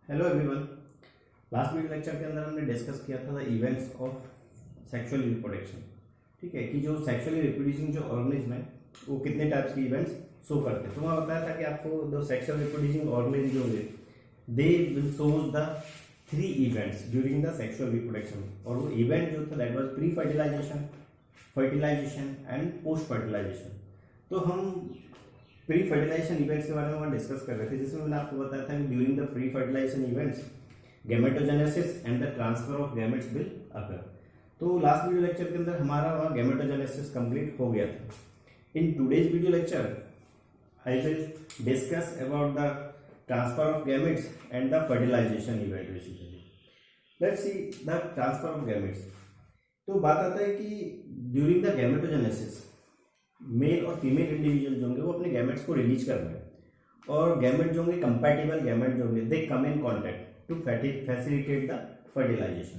Hello everyone. Last video lecture के अंदर हमने डिस्कस किया था the events of sexual reproduction. ठीक है कि जो सेक्सुअली रिप्रोड्यूसिंग जो ऑर्गेनिज्म है वो कितने टाइप्स की इवेंट्स शो करते हैं। तो मैं बताया था कि आपको जो सेक्सुअल रिप्रोड्यूसिंग ऑर्गेनिज्म जो होंगे they will shows the 3 events during the sexual reproduction. और वो इवेंट जो था that was pre fertilization, fertilization and post fertilization. तो हम प्री फर्टिलाइजेशन इवेंट्स के बारे में डिस्कस कर रहे थे, जिसमें मैंने आपको बताया था कि during the pre fertilization events gametogenesis and the transfer of gametes will occur. तो लास्ट वीडियो लेक्चर के अंदर हमारा वहाँ गैमेटोजेनेसिस कंप्लीट हो गया था। In today's video lecture I will discuss about the transfer of gametes and the fertilization event. Basically let's see the transfer of gametes. तो बात आता है कि ड्यूरिंग द गैमेटोजेनेसिस मेल और फीमेल इंडिविजुअल जो होंगे वो अपने गैमेट्स को रिलीज कर रहे हैं, और गैमेट जो होंगे कंपैटिबल गैमेट जो होंगे they come in contact to facilitate the fertilization.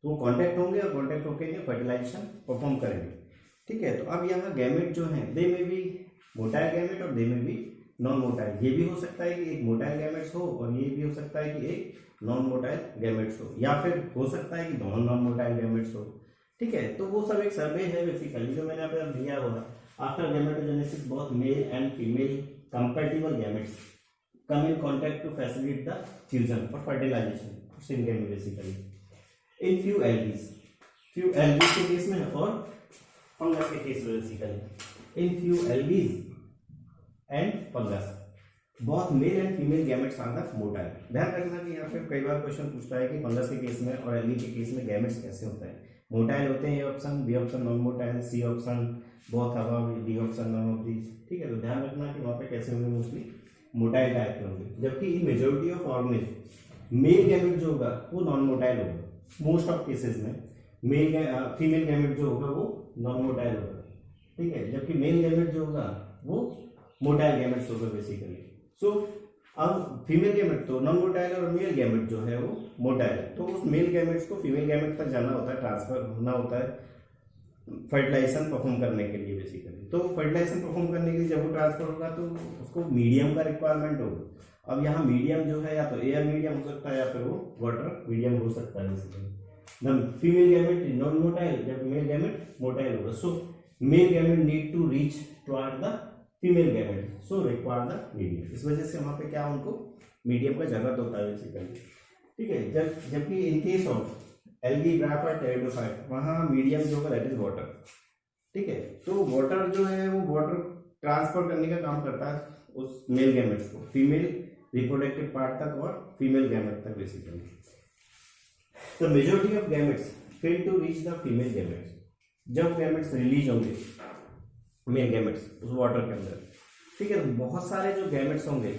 तो वो कॉन्टैक्ट होंगे और कॉन्टैक्ट होकर फर्टिलाइजेशन परफॉर्म करेंगे। ठीक है, तो अब यहाँ गैमेट जो हैं दे में भी मोटाइल गैमेट और दे में भी नॉन मोटाइल। ये भी हो सकता है कि एक मोटाइल गैमेट्स हो और ये भी हो सकता है कि एक नॉन मोटाइल गैमेट्स हो, या फिर हो सकता है कि दोनों नॉन मोटाइल गैमेट्स हो। ठीक है, तो वो सब एक सर्वे है बेसिकली जो मैंने आपको दिया हुआ। After gametogenesis, both male and female compatible gametes come in contact to facilitate the fusion or fertilization of syngamy basically. In few algae के केस में और फंगस के केस में basically, in few algae and fungus both male and female gametes are the motile। ध्यान रखना कि यहाँ पे कई बार क्वेश्चन पूछता है कि फंगस के केस में और एल्गी के केस में गैमेट्स कैसे होते हैं। मोटाइल होते हैं A option, B option non motile, C option both above, D option none of these. ठीक है, तो ध्यान रखना कि वहाँ पे कैसे होंगे, मोस्टली मोटाइल टाइप के होंगे। जबकि in majority of organism mail gamete जो होगा वो नॉन मोटाइल होगा। मोस्ट ऑफ केसेस में फीमेल गैमेट जो होगा वो नॉन मोटाइल होगा। ठीक है, जबकि मेल गैमेट जो होगा वो मोटाइल गैमेट्स होगा बेसिकली। सो अब फीमेल गैमेट तो नॉन मोटाइल और मेल गैमेट जो है वो मोटाइल है। तो उस मेल गैमेट्स को फीमेल गैमेट तक जाना होता है, ट्रांसफर होना होता है फर्टिलाइजेशन परफॉर्म करने के लिए बेसिकली। तो फर्टिलाइजेशन परफॉर्म करने के लिए जब वो ट्रांसफर होगा तो उसको मीडियम का रिक्वायरमेंट होगा। अब यहाँ मीडियम जो है या तो एयर मीडियम हो सकता है या फिर वो वाटर मीडियम हो सकता है basically. The female gamete non motile, जब मेल गैमेट मोटाइल होगा। So male gamete need to reach toward the female gamete, so require the medium. इस वजह से वहाँ पे क्या उनको मीडियम का जरूरत होता है बेसिकली। ठीक है, जबकि इन case of algae, bryophyte, pteridophyte वहाँ मीडियम जो होगा दैट इज वाटर। ठीक है, तो वाटर जो है वो वाटर ट्रांसफर करने का काम करता है उस मेल गैमेट्स को फीमेल रिप्रोडक्टिव पार्ट तक और फीमेल गैमेट तक basically. The majority of gametes fail to reach the female gametes. जब गैमेट्स रिलीज होंगे मेल गैमेट्स उस वाटर के अंदर, ठीक है, बहुत सारे जो गैमेट्स होंगे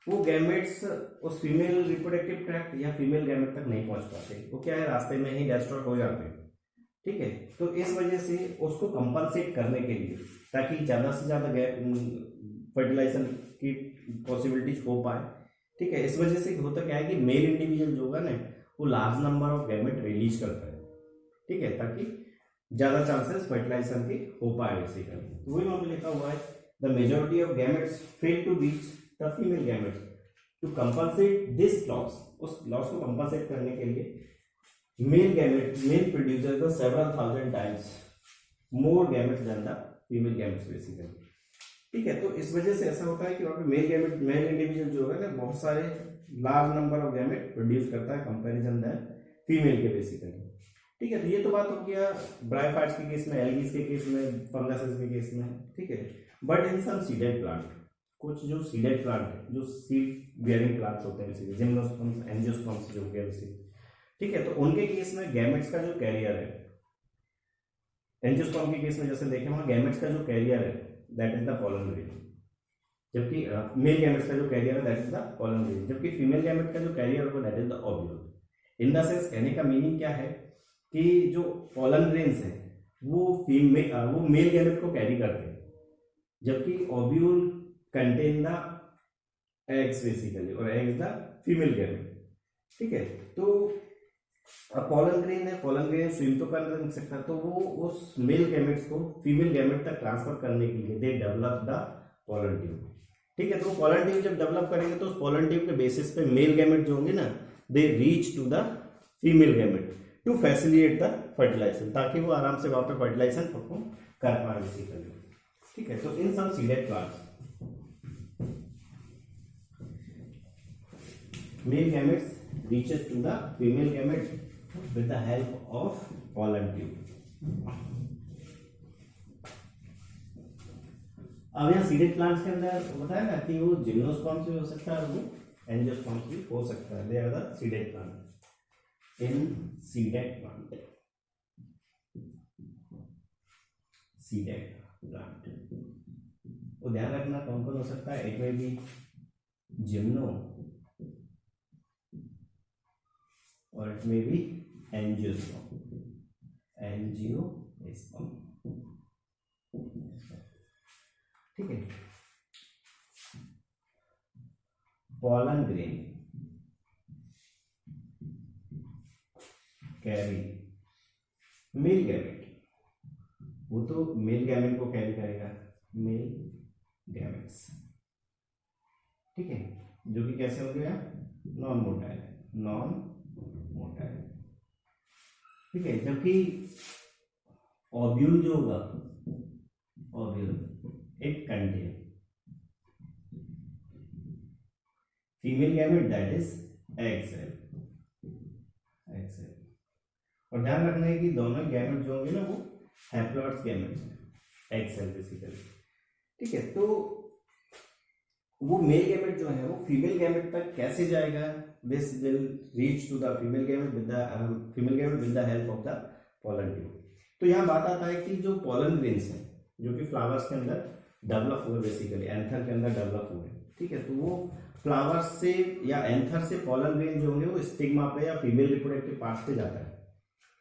वो गैमेट्स उस फीमेल रिप्रोडक्टिव ट्रैक्ट या फीमेल गैमेट तक नहीं पहुंच पाते। वो क्या है, रास्ते में ही डिस्ट्रॉय हो जाते हैं। ठीक है, तो इस वजह से उसको कंपनसेट करने के लिए, ताकि ज़्यादा से ज़्यादा फर्टिलाइजेशन की पॉसिबिलिटीज हो पाए। ठीक है, इस वजह से होता क्या है कि मेल इंडिविजुअल जो होगा ना वो large number of gamete release करता है। ठीक है, ताकि ज़्यादा चांसेस फर्टिलाइजेशन के हो पाए बेसिकली। तो वही वहाँ पे लिखा हुआ है the majority of gametes fail to reach the female gametes to compensate this loss. उस लॉस को कंपनसेट करने के लिए male produces the several thousand times more gametes than the female gametes basically. ठीक है, तो इस वजह से ऐसा होता है कि वहाँ पे मेल इंडिविजुअल जो है ना बहुत सारे large number of gamete produce करता है कंपेरिजन देन फीमेल के बेसिकली। ठीक है, तो ये तो बात हो गया ब्रायोफाइट्स के केस में, एल्गीज के केस में, फंगसेस के केस में। ठीक है, but in some seeded plant, कुछ जो सीडेड प्लांट है, जो सीड बियरिंग प्लांट्स होते हैं, जिम्नोस्पर्म्स, एंजियोस्पर्म्स जो होते हैं। ठीक है, तो उनके केस में गैमेट्स का जो कैरियर है, एंजियोस्पर्म के केस में जैसे देखें वहाँ गैमेट्स का जो कैरियर है that is the pollen grain, जबकि मेल गैमेट्स का जो कैरियर है that is the pollen grain, जबकि फीमेल गैमेट का जो कैरियर होगा that is the ovule. In the sense कहने का मीनिंग क्या है कि जो पोलन ग्रेन्स है वो मेल गैमेट को कैरी करते हैं, जबकि ovule contain the eggs basically, और एग्स द फीमेल गैमेट। ठीक है, तो पोलन ग्रेन है, पोलन ग्रेन स्विम तो कर नहीं सकता, तो वो उस मेल गैमेट्स को फीमेल गैमेट तक ट्रांसफर करने के लिए दे डेवलप द पोलन ट्यूब। ठीक है, तो पोलन ट्यूब जब डेवलप करेंगे तो उस पोलन ट्यूब के बेसिस पे मेल गैमेट जो होंगे ना, they reach to the female gamete to facilitate the fertilization, ताकि वो आराम से वहां पे फर्टिलाइजेशन परफॉर्म कर पाए बेसिकली। ठीक है, तो in some seeded plants male gametes reaches to the female gamete with the help of pollen tube। अब यहाँ सीडेड प्लांट्स के अंदर बताया ना कि वो जिम्नोस्पर्म्स भी हो सकता है और वो एंजियोस्पर्म्स भी हो सकता है। They are the seeded plant in seeded plant, seeded plant वो ध्यान रखना कौन कौन हो सकता है। इट में भी जिम्नो और इट में भी एंजियोस्पर्म, एंजियोस्पर्म। ठीक है, pollen grain carry male gamete, वो तो मेल गैमेट को कैरी करेगा, मेल गैमेट्स। ठीक है, जो कि कैसे हो गया, नॉन मोटाइल, नॉन मोटाइल। ठीक है, जबकि ओव्यूल जो होगा, ovule it contain female gamete that is egg cell, egg cell. और ध्यान रखना है कि दोनों गैमेट जो होंगे ना वो हैप्लॉइड्स गैमेट्स हैं, एग सेल बेसिकली। ठीक है, तो वो मेल गैमेट जो है वो फीमेल गैमेट तक कैसे जाएगा, this will reach to the female gamete with the help of the pollen tube. तो यहाँ बात आता है कि जो पोलन ग्रेन्स हैं जो कि फ्लावर्स के अंदर डेवलप हुए, बेसिकली एंथर के अंदर डेवलप हुए। ठीक है, तो वो फ्लावर्स से या एंथर से पोलन ग्रेन जो होंगे वो स्टिग्मा पे या फीमेल रिप्रोडक्टिव पार्ट्स पे जाता है।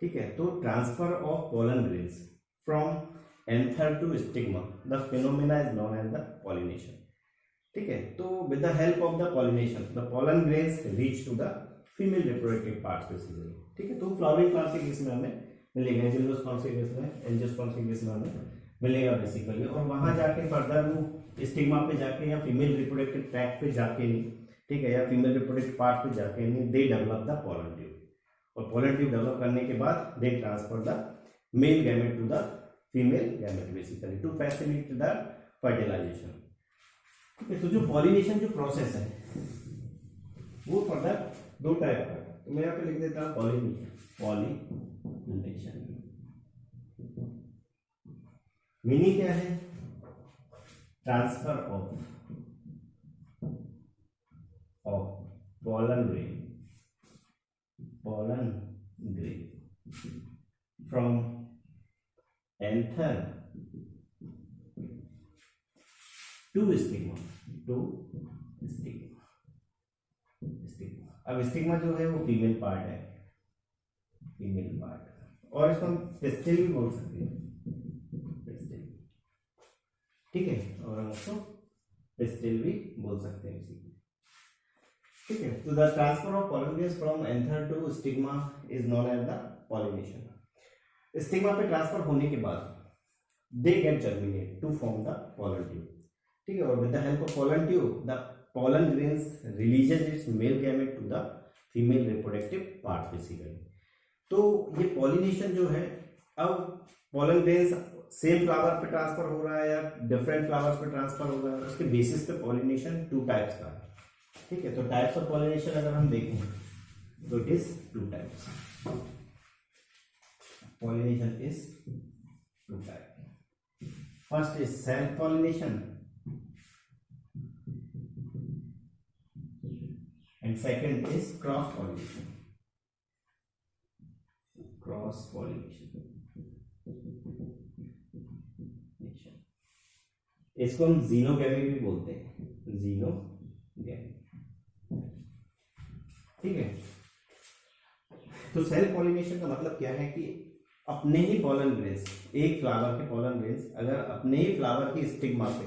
ठीक है, तो transfer of pollen grains from anther to stigma, the phenomena is known as the pollination. ठीक है, तो with the help of the pollination the pollen grains reach to the female reproductive parts basically. ठीक है, तो flowering plant के case में हमें मिलेगा, जिम्नोस्पर्म्स के केस में, एंजियोस्पर्म्स के केस में हमें मिलेगा बेसिकली। और वहां जाके फर्दर वो स्टिग्मा पे जाके या फीमेल रिप्रोडक्टिव ट्रैक्ट पे जाके नहीं, ठीक है, या फीमेल रिप्रोडक्टिव पार्ट पे जाके नहीं, they develop the pollen tube. और पोलन ट्यूब डेवलप करने के बाद they transfer the male gamete to the female gamete basically to facilitate the fertilization. ठीक है, तो जो पॉलिनेशन जो प्रोसेस है वो फर्दर दो टाइप का है। तो मैं यहाँ पे लिख देता हूँ पॉलिनेशन, पॉलिनेशन मीनिंग क्या है, transfer of pollen grain from anther to stigma, अब स्टिग्मा जो है वो फीमेल पार्ट है, फीमेल पार्ट, और इसको हम पिस्टिल भी बोल सकते हैं, पिस्टिल। ठीक है, और हम उसको पिस्टिल भी बोल सकते हैं इसी। ठीक है, तो the transfer of pollen grains from anther to stigma is known as the pollination. Stigma पे ट्रांसफर होने के बाद they get germinate to form the pollen tube. ठीक है, और with the help of pollen tube the pollen grains releases its male gamete to the female reproductive part basically. तो ये pollination जो है, अब पोलन ग्रेन्स सेम फ्लावर पे transfer हो रहा है या डिफरेंट फ्लावर्स पे ट्रांसफर हो रहा है, उसके बेसिस पे पॉलिनेशन टू टाइप्स का है। ठीक है, तो टाइप्स ऑफ पॉलिनेशन अगर हम देखें तो it is two types, pollination is two type. First is self pollination and second is cross pollination, cross pollination. इसको हम जीनोगैमी भी बोलते हैं, जीनोगैमी। ठीक है, तो सेल्फ पॉलिनेशन का मतलब क्या है कि अपने ही पोलन ग्रेन्स, एक फ्लावर के पोलन ग्रेन्स अगर अपने ही फ्लावर की स्टिग्मा पे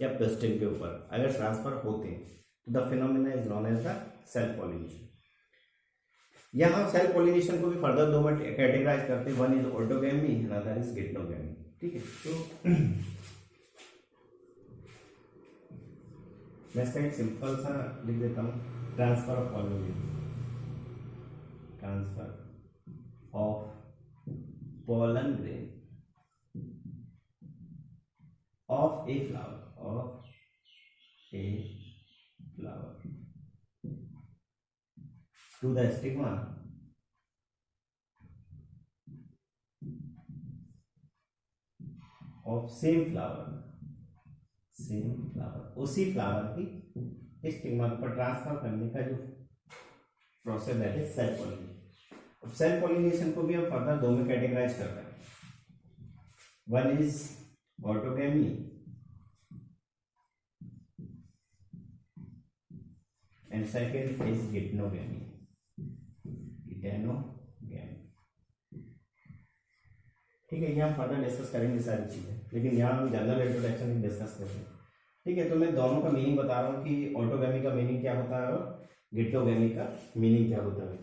या पिस्टिल के ऊपर अगर ट्रांसफर होते हैं तो the phenomena is known as the self pollination. यहाँ सेल्फ पॉलिनेशन को भी फर्दर दो में कैटेगराइज करते हैं, one is autogamy, another is geitonogamy. ठीक है, तो मैं इसका एक सिंपल सा लिख देता हूँ, transfer of pollen grain, transfer of pollen grain of a flower to the stigma of same flower, उसी फ्लावर की स्टिग्मा पर ट्रांसफर करने का जो प्रोसेस है सेल पॉलिनेशन। अब सेल पॉलिनेशन को भी हम फर्दर दो में कैटेगराइज कर रहे हैं, one is autogamy and second is geitonogamy. ठीक है, ये हम फर्दर डिस्कस करेंगे सारी चीजें, लेकिन यहाँ हम जनरल इंट्रोडक्शन डिस्कस कर रहे हैं। ठीक है, तो मैं दोनों का मीनिंग बता रहा हूँ कि ऑटोगैमी का मीनिंग क्या होता है और गिटनोगैमी का मीनिंग क्या होता है।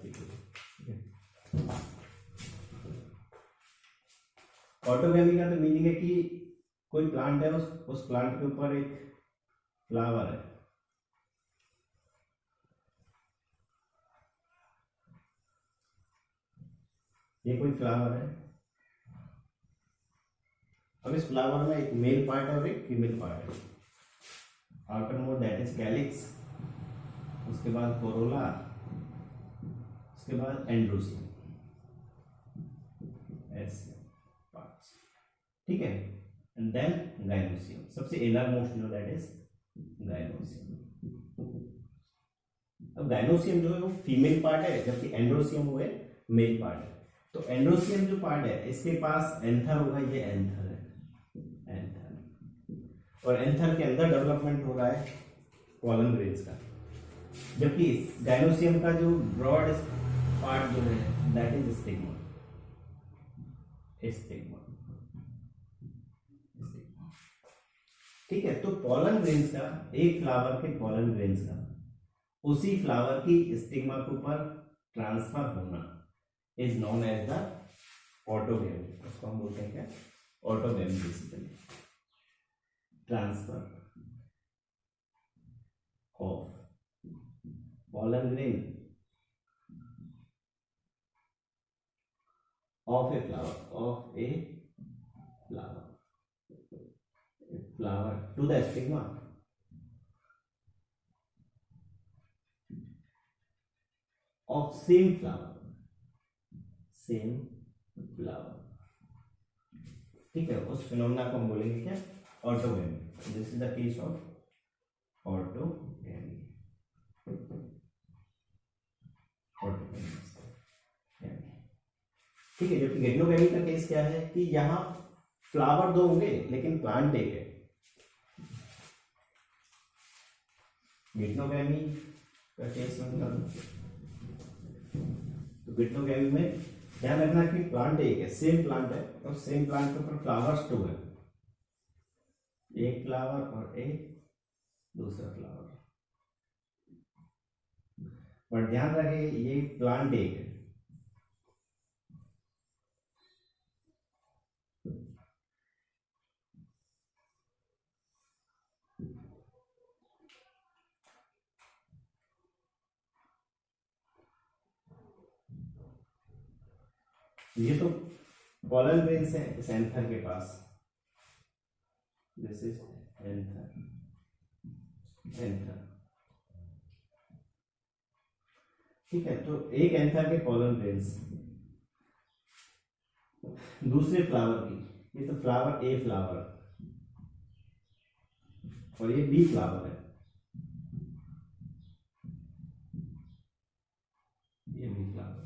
ऑटोगैमी का तो मीनिंग है कि कोई प्लांट है, उस प्लांट के ऊपर एक फ्लावर है, ये कोई फ्लावर है। अब इस फ्लावर में एक मेल पार्ट है और एक फीमेल पार्ट है। Outer mode that is calyx, उसके बाद कोरोला, उसके बाद एंड्रोसियम, ऐसे पार्ट्स। ठीक है, एंड देन गाइनोसियम, सबसे इनर मोस्ट जो दैट इज गाइनोसियम। अब गाइनोसियम जो है वो फीमेल पार्ट है, जबकि एंड्रोसियम वो है मेल पार्ट है। तो एंड्रोसियम जो पार्ट है इसके पास एंथर होगा, ये एंथर है, एंथर, और एंथर के अंदर डेवलपमेंट हो रहा है पॉलन ग्रेन्स का, जबकि गाइनोसियम का जो ब्रॉड पार्ट जो है दैट इज स्टिग्मा। ठीक है, तो पॉलन ग्रेन्स का, एक फ्लावर के पॉलन ग्रेन्स का उसी फ्लावर की स्टिग्मा के ऊपर ट्रांसफर होना is known as the autogamy. उसको हम बोलते हैं क्या, autogamy. Basically transfer of pollen grain of a flower to the stigma of same flower। ठीक है, उस फिनोमेना को हम बोलेंगे क्या, autogamy. This is the case of autogamy. ठीक है, जबकि गिटनोगैमी का केस क्या है कि यहाँ फ्लावर दो होंगे लेकिन प्लांट एक है। गिटनोगैमी का केस मतलब, तो गिटनोगैमी में ध्यान रखना कि प्लांट एक है, सेम प्लांट है, और सेम प्लांट के ऊपर फ्लावर्स टू है, एक फ्लावर और एक दूसरा फ्लावर। पर ध्यान रहे ये प्लांट एक है। ये तो पॉलन ग्रेन्स है इस एंथर के पास, दिस इज एंथर। ठीक है, तो एक एंथर के पॉलन ग्रेन्स दूसरे फ्लावर की, ये तो फ्लावर ए फ्लावर और ये बी फ्लावर है, ये बी फ्लावर।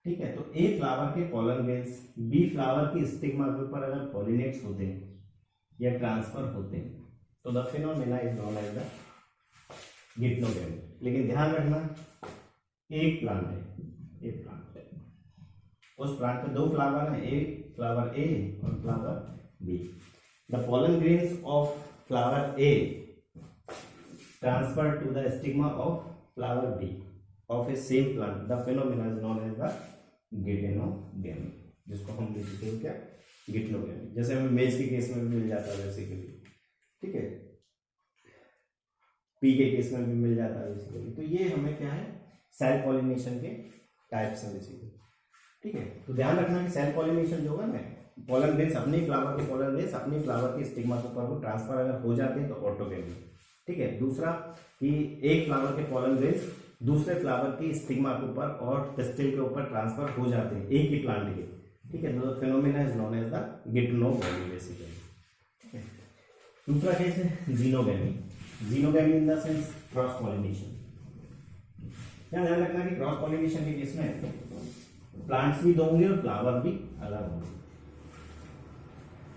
ठीक है, तो ए फ्लावर के पॉलन ग्रेन्स बी फ्लावर की स्टिग्मा के ऊपर अगर पॉलिनेट्स होते हैं या ट्रांसफर होते हैं तो the phenomena is known as the geitonogamy. लेकिन ध्यान रखना एक प्लांट है, एक प्लांट है, उस प्लांट में दो फ्लावर हैं, एक फ्लावर ए और flower B. The pollen grains of flower A transfer to the stigma of flower B of a same plant, the phenomena is known as the geitonogamy, जिसको हम लिखते हैं क्या, गिटनोगैमी। जैसे हमें मेज के केस में भी मिल जाता है बेसिकली। ठीक है, पी के केस में भी मिल जाता है बेसिकली। तो ये हमें क्या है, सेल्फ पॉलिनेशन के टाइप्स हैं बेसिकली, ठीक है। तो ध्यान रखना कि सेल्फ पॉलिनेशन जो होगा ना, पोलन ग्रेन्स अपने फ्लावर के पोलन ग्रेन्स अपनी फ्लावर के स्टिग्मा के ऊपर वो ट्रांसफर अगर हो जाते हैं तो ऑटोगैमी, ठीक है। दूसरा कि एक फ्लावर के पोलन ग्रेन्स दूसरे फ्लावर की स्टिग्मा के ऊपर और पिस्टिल के ऊपर ट्रांसफर हो जाते हैं एक ही प्लांट के, ठीक है। तो phenomena is known as the geitonogamy basically, ठीक है। दूसरा केस है xenogamy. Xenogamy in the sense cross pollination. ध्यान रखना कि क्रॉस पॉलिनेशन के केस में प्लांट्स भी दो होंगे और फ्लावर भी अलग होंगे।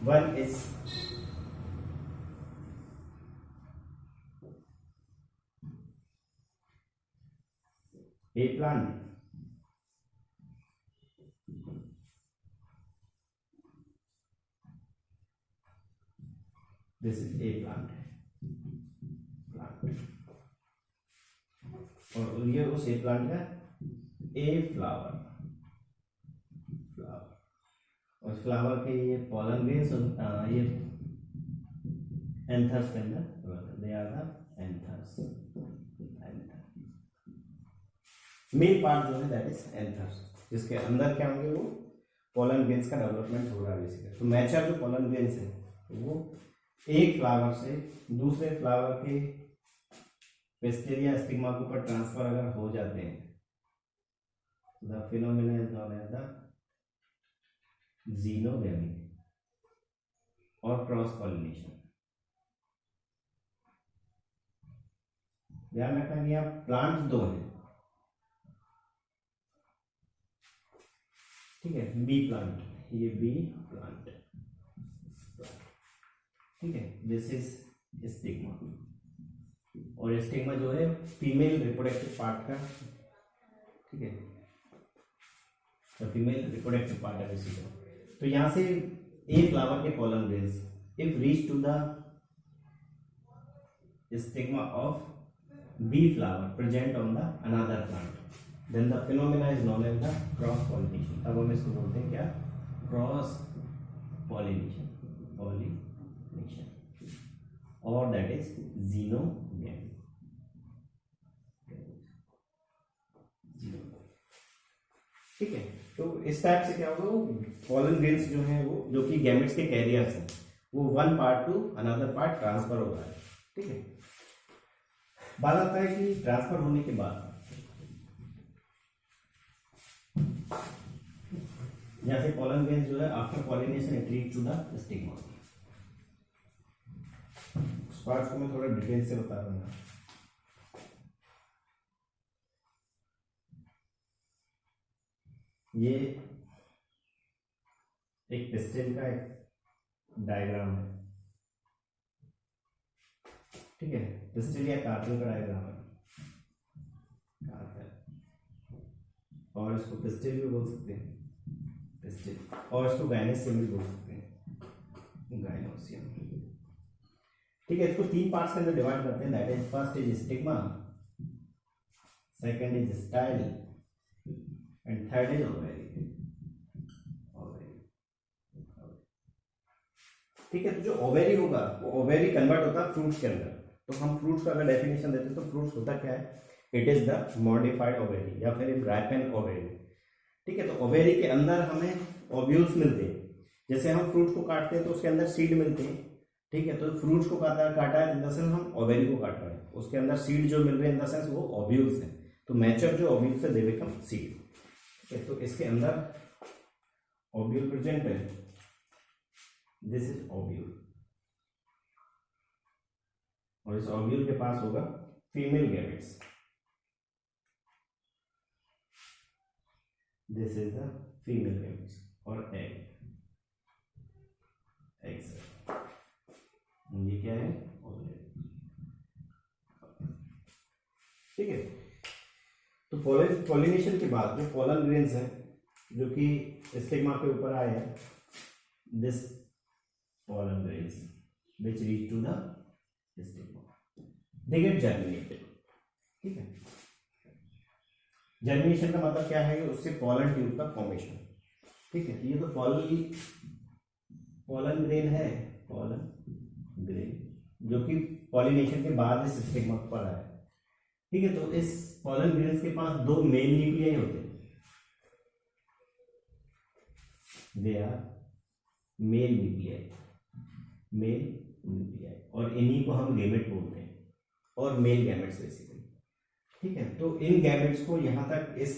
One is a plant, this is a plant और ये उस ए प्लांट का ए फ्लावर उस फ्लावर के ये पोलन ग्रेन्स ये एंथर्स के अंदर they are the anthers. Main part जो है दैट इज एंथर्स, जिसके अंदर क्या होंगे वो पोलन ग्रेन्स का डेवलपमेंट हो रहा है बेसिकली। तो मैचर जो पोलन ग्रेन्स है वो एक फ्लावर से दूसरे फ्लावर के पेस्टिल या स्टिग्मा के ऊपर ट्रांसफर अगर हो जाते हैं, the phenomena is known as the xenogamy और क्रॉस पॉलिनेशन। ध्यान रखना कि यहाँ प्लांट्स दो हैं, ठीक है। बी प्लांट, ये बी प्लांट, ठीक है। दिस इज स्टिग्मा और स्टिग्मा जो है फीमेल रिप्रोडक्टिव पार्ट का, ठीक है। तो फीमेल रिप्रोडक्टिव पार्ट है बेसिकली। तो यहां से ए फ्लावर के pollen grains if reach to the stigma of B flower present on the another plant, then the phenomena is known as the cross pollination. अब हम इसको बोलते हैं क्या, क्रॉस पॉलिनेशन और दैट इज जीनोगैमी, ठीक है। तो इस टाइप से क्या होगा, वो पोलन ग्रेन्स जो हैं वो जो कि गैमेट्स के कैरियर्स हैं वो one part two another part transfer हो रहा है, ठीक है। बात आता है कि ट्रांसफर होने के बाद जैसे पोलन ग्रेन्स जो है after pollination it reach to the stigma. उस पार्ट को मैं थोड़ा डिटेल से बता दूंगा। ये एक पिस्टिल का एक डायग्राम है, ठीक है। पिस्टिल या कार्पेल का डायग्राम है, और इसको पिस्टिल भी बोल सकते हैं, पिस्टिल, और इसको गाइनोसियम भी बोल सकते हैं, गाइनोसियम, ठीक है। इसको तीन पार्ट्स के अंदर डिवाइड करते हैं, that is first is stigma, second is style and third is ovary, ठीक है। तो जो ओवेरी होगा वो ओवेरी कन्वर्ट होता है फ्रूट्स के अंदर। तो हम फ्रूट्स का अगर डेफिनेशन देते हैं तो फ्रूट्स होता क्या है, it is the modified ovary या फिर राइपेन ओवेरी, ठीक है। तो ओवेरी के अंदर हमें ओव्यूल्स मिलते हैं। जैसे हम फ्रूट को काटते हैं तो उसके अंदर सीड मिलते हैं, ठीक है। तो फ्रूट्स को काटा है इन द सेंस हम ओवेरी को काट रहे हैं, उसके अंदर सीड जो मिल रहे हैं इन द सेंस वो ओव्यूल्स हैं। तो मैच्योर जो ओव्यूल्स है दे बिकम सीड, ठीक है। तो इसके अंदर ओव्यूल प्रेजेंट है, दिस इज ओव्यूल, और इस ओव्यूल के पास होगा female gametes, this is the female gametes और एग्स, ये क्या है, ठीक है। तो पॉलिनेशन के बाद जो पोलन ग्रेन्स है जो कि स्टिग्मा के ऊपर आए हैं, this pollen grains which reach to the stigma, they get germinated, ठीक है। जर्मिनेशन का मतलब क्या है, उससे पोलन ट्यूब का फॉर्मेशन, ठीक है। ये तो पोलन ग्रेन है, पोलन ग्रेन, जो कि पॉलिनेशन के बाद इस स्टिग्मा पर आया है। ठीक है, तो इस पॉलन ग्रेन्स के पास दो मेल न्यूक्लियाई होते हैं, दे आर मेल न्यूक्लियाई, और इन्हीं को हम गैमेट बोलते हैं, और मेल गैमेट्स बेसिकली। ठीक है, तो इन गैमेट्स को यहाँ तक इस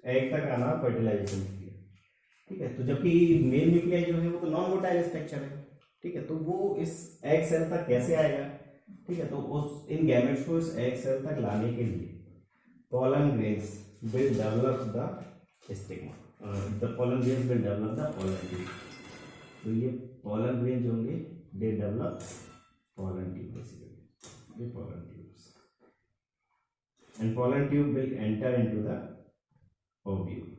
एग तक आना फर्टिलाइजेशन के लिए। ठीक है, तो जबकि मेल न्यूक्लियाई जो है वो तो नॉन मोटाइल स्ट्रक्चर है। ठीक है, तो वो इस एग सेल तक कैसे आएगा? ठीक है, तो उस इन गैमेट्स को इस एग सेल तक लाने के लिए pollen grains will develop the stigma. The pollen grains will develop the pollen tube. तो ये pollen grains होंगे, they develop pollen tube basically. ये pollen tubes. And pollen tube will enter into the ovule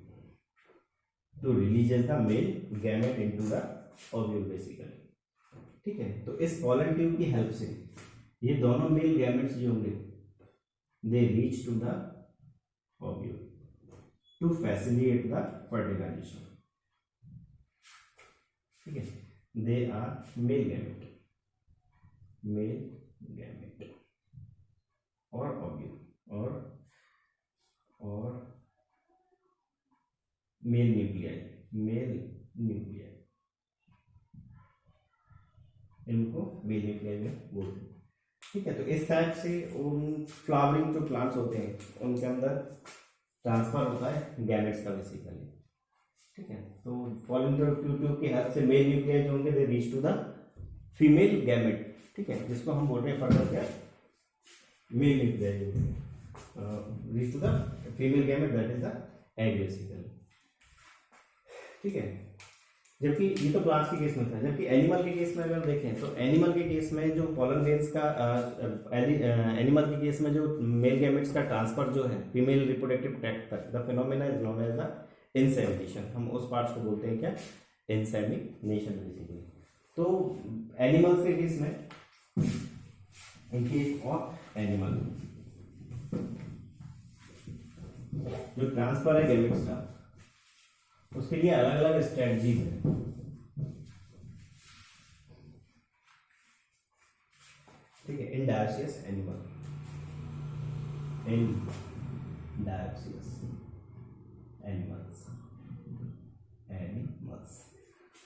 to releases the male gamete into the ovule basically. ठीक है, तो इस pollen tube की help से ये दोनों मेल गैमेट्स जो होंगे they reach to the ovule to facilitate the fertilization. ठीक है, they are male gamete और ovule और male nuclei, इनको मेल न्यूक्लियाई में बोलते हैं। ठीक है, तो इस टाइप से उन फ्लावरिंग जो प्लांट्स होते हैं उनके अंदर ट्रांसफर होता है गैमेट्स का बेसिकली। ठीक है, तो पॉलन ट्यूब की हेल्प से मेल न्यूक्लियाई जो होंगे they reach to the female gamete. ठीक है, जिसको हम बोलते हैं फर्दर क्या, male nuclei reach to the female gamete, that is the egg basically. ठीक है, जबकि ये तो प्लांट्स के केस में था, जबकि एनिमल के केस में अगर देखें तो एनिमल के केस में जो पॉलन ग्रेन्स का एनिमल के केस में जो मेल गैमेट्स का ट्रांसफर जो है फीमेल रिप्रोडक्टिव ट्रैक्ट तक, the phenomena is known as the insemination. हम उस पार्ट्स को बोलते हैं क्या, इंसेमिनेशन बेसिकली। तो एनिमल्स के केस में, इन केस ऑफ एनिमल जो ट्रांसफर है गैमेट्स का, उसके लिए अलग अलग स्ट्रेटजीज है। ठीक है, in dioecious animals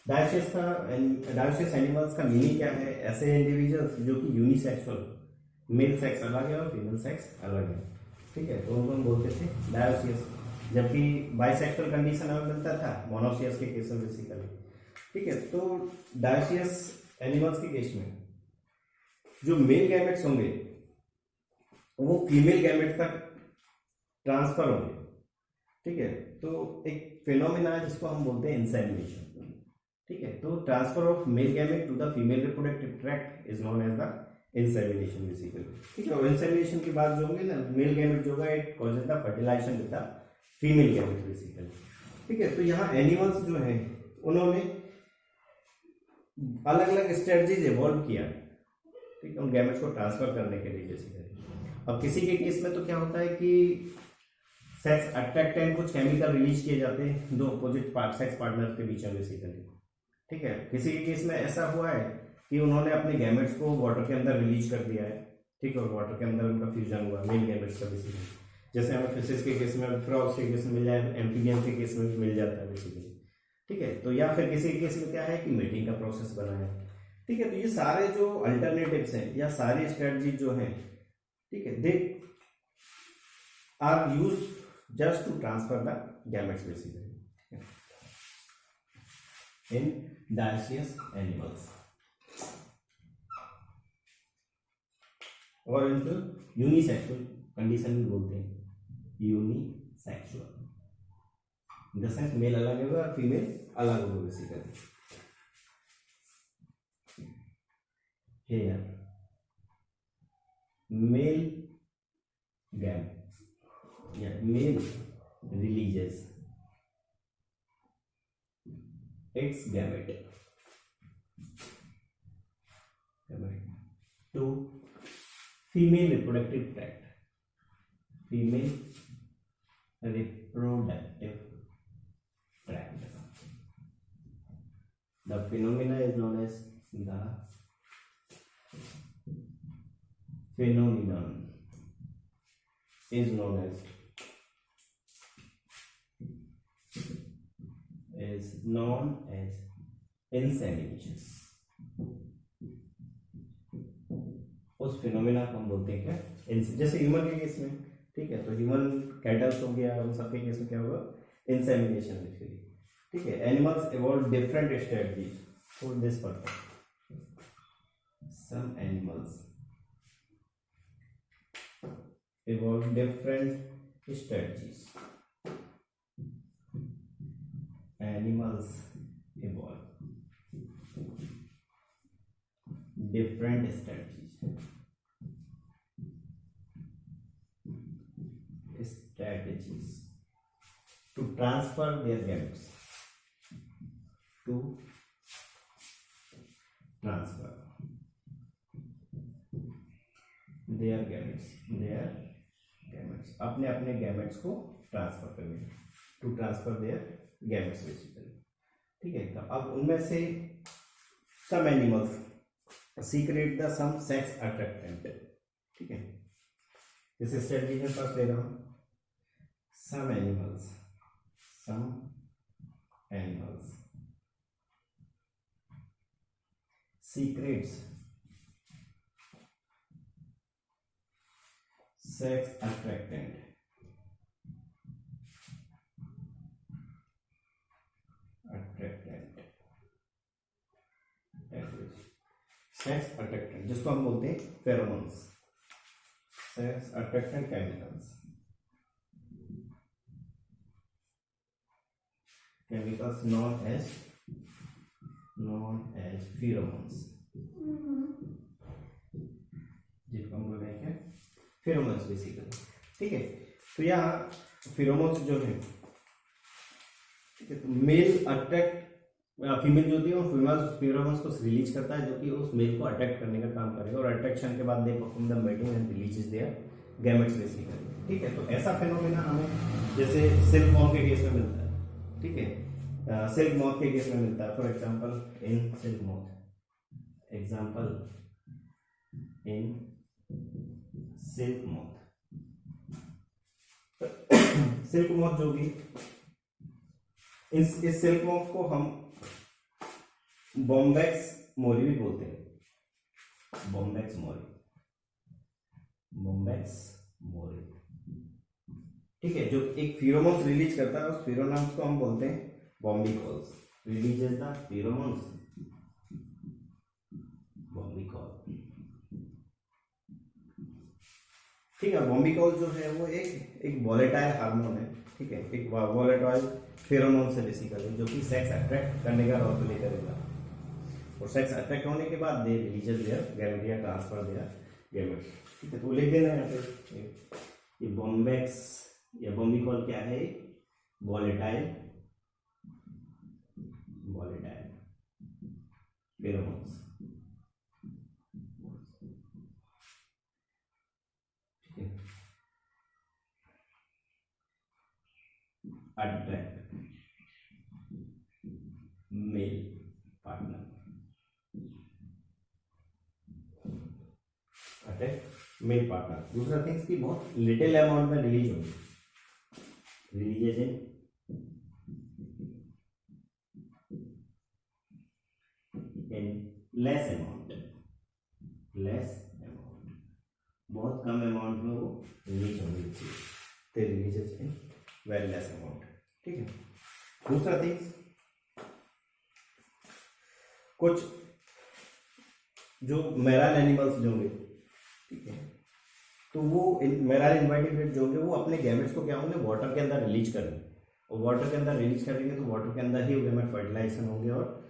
dioecious animals का मीनिंग क्या है? ऐसे इंडिविजुअल्स जो कि यूनिसेक्सुअल, मेल सेक्स अलग है और फीमेल सेक्स अलग है। ठीक है, तो उनको हम बोलते थे डायोसियस, जबकि बाइसेक्सुअल कंडीशन हमें मिलता था मोनोसियस के केस में बेसिकली। ठीक है, तो डायोसियस एनिमल्स के केस में जो मेल गैमेट्स होंगे वो फीमेल गैमेट तक ट्रांसफर होंगे। ठीक है, तो एक फिनोमेना है जिसको हम बोलते हैं इंसेमिनेशन। ठीक है, तो transfer of male gamete to the female reproductive tract is known as the insemination basically. ठीक है, और इंसेमिनेशन के बाद जो होंगे ना मेल गैमेट जो होगा it causes the fertilization with the female gamete basically. ठीक है, तो यहाँ एनिमल्स जो है उन्होंने अलग अलग स्ट्रेटजीज इवॉल्व किया। ठीक है, उन गैमेट्स को ट्रांसफर करने के लिए बेसिकली। अब किसी के केस में तो क्या होता है कि सेक्स अट्रैक्टेंट कुछ केमिकल रिलीज किए जाते हैं दो अपोजिट सेक्स पार्टनर के बीच में बेसिकली। ठीक है, किसी के केस में ऐसा हुआ है कि उन्होंने अपने गैमेट्स को वाटर के अंदर रिलीज कर दिया है। ठीक है, और वाटर के अंदर उनका फ्यूजन हुआ मेल गैमेट्स का बेसिकली। जैसे हमें फिशेस के केस में, फ्रॉग्स के केस में मिल जाए, एम्फीबियन के केस में भी मिल जाता है बेसिकली। ठीक है, तो या फिर किसी के केस में क्या है कि मेटिंग का प्रोसेस बना है। ठीक है, तो ये सारे जो अल्टरनेटिव्स हैं या सारी स्ट्रेटजी जो हैं, ठीक है, they are use just to transfer the gametes basically in dioecious animals. और इनको यूनिसेक्सुअल कंडीशन भी बोलते हैं, unisexual in the sense male अलग होगा और फीमेल अलग होगा basically. Here male male releases its gamete to female reproductive tract. Female reproductive tract. The phenomena is known as the phenomenon is known as insemination. उस phenomena को हम बोलते हैं क्या, जैसे ह्यूमन के केस में, ठीक है, तो ह्यूमन कैटल्स हो गया, उन सबके केस में क्या होगा, इंसेमिनेशन बेसिकली, ठीक है. Animals evolve different strategies for this purpose. Some animals evolve different strategies. Animals evolve different strategies to transfer their gametes. To transfer their gametes अपने अपने gametes को ट्रांसफर करने. To transfer their gametes basically, ठीक है. तो अब उनमें से some animals secrete the some sex attractant, ठीक है. इस स्ट्रेटजी में फर्स्ट ले रहा हूं. Some animals secretes sex attractant. Sex attractant जिसको हम बोलते हैं pheromones. Sex attractant chemicals known as pheromones, जिसको हम बोल रहे हैं फेरोमोन्स बेसिकली, ठीक है. तो यहाँ फेरोमोन्स जो है, ठीक है, तो मेल अट्रैक्ट फीमेल जो होती है वो फीमेल फेरोमोन्स को रिलीज करता है, जो कि उस मेल को अट्रैक्ट करने का काम करेगा, और अट्रैक्शन के बाद they perform the mating and releases their gametes basically, ठीक है. तो ऐसा फेनोमेना हमें जैसे सिल्क मॉथ के केस में मिलता है, ठीक है. सिल्क मॉथ के केस में मिलता है. For example in silk moth, silk moth जो भी, इस सिल्क मॉथ को हम बॉम्बैक्स मोली भी बोलते हैं. बॉम्बैक्स मोली, ठीक है, जो एक फेरोमोन्स रिलीज करता है, उस फेरोमोन्स को हम बोलते हैं बॉम्बिकॉल्स. रिलीजेस द फेरोमोन्स, बॉम्बिकॉल, ठीक है. बॉम्बिकॉल जो है वो एक वॉलेटाइल हार्मोन है, ठीक है, एक वॉलेटाइल फेरोमोन से बेसिकली, जो कि सेक्स अट्रैक्ट करने का रोल प्ले करेगा, और सेक्स अट्रैक्ट होने के बाद they releases their gametes transfer their gametes, ठीक है. तो लिख देना यहाँ पे, ये बॉम्बैक्स या बॉम्बिकॉल क्या है, वॉलेटाइल फेरोमोन्स, ठीक है. Attract male partner, male partner. दूसरा थिंग्स की बहुत लिटिल अमाउंट में रिलीज होगी, रिलीजेस इन लेस अमाउंट, बहुत कम अमाउंट में वो रिलीज होनी चाहिए, तो releases in very less amount, ठीक है. दूसरा थिंग्स, कुछ जो मैराइन एनिमल्स जो होंगे, ठीक है, तो वो मैराइन इनवर्टिब्रेट जो होंगे वो अपने गैमेट्स को क्या होंगे, वाटर के अंदर रिलीज करेंगे, और वाटर के अंदर रिलीज करेंगे तो वाटर के अंदर ही गैमेट फर्टिलाइजेशन होंगे और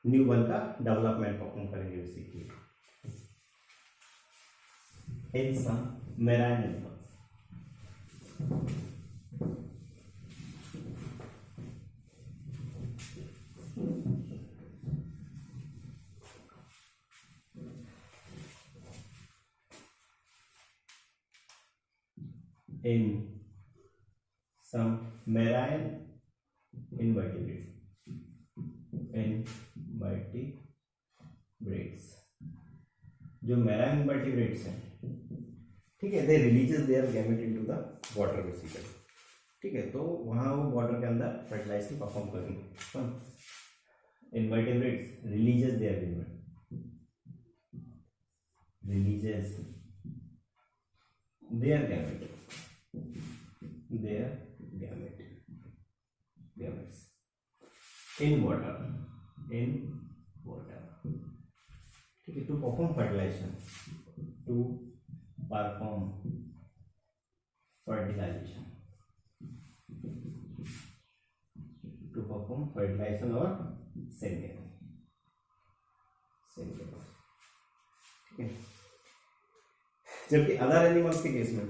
न्यू वन का डेवलपमेंट परफॉर्म करेंगे basically. In some marine animals, in some marine invertebrates, जो मैराइन इनवर्टिब्रेट्स हैं ठीक है, they releases their gamete into the water basically. ठीक है, तो वहाँ वो वाटर के अंदर फर्टिलाइजेशन परफॉर्म करेंगे। Invertebrates releases their gamete, releases their gamete, their gamete, gametes in water, in water। ठीक है, to perform fertilization, to perform fertilization, to perform fertilization और सेंगेन, सेंगेन। ठीक है, जबकि अदर एनिमल्स के केस में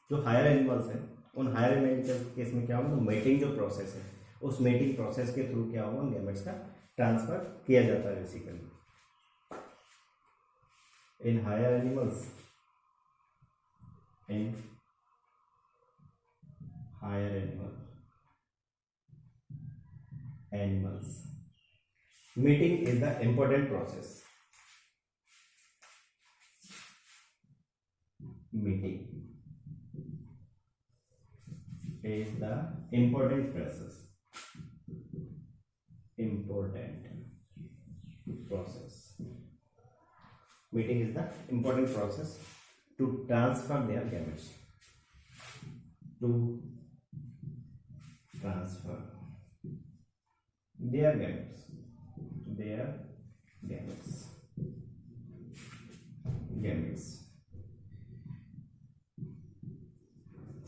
जो हायर एनिमल्स हैं, उन हायर एनिमल्स के केस में क्या होगा, तो मेटिंग जो प्रोसेस है, उस मेटिंग प्रोसेस के थ्रू क्या होगा, गैमेट्स का ट्रांसफर किया जाता है basically. In higher animals, in higher animals mating is the important process, meeting is the important process, important process, meeting is the important process to transfer their gametes, to transfer their gametes, their gametes, gametes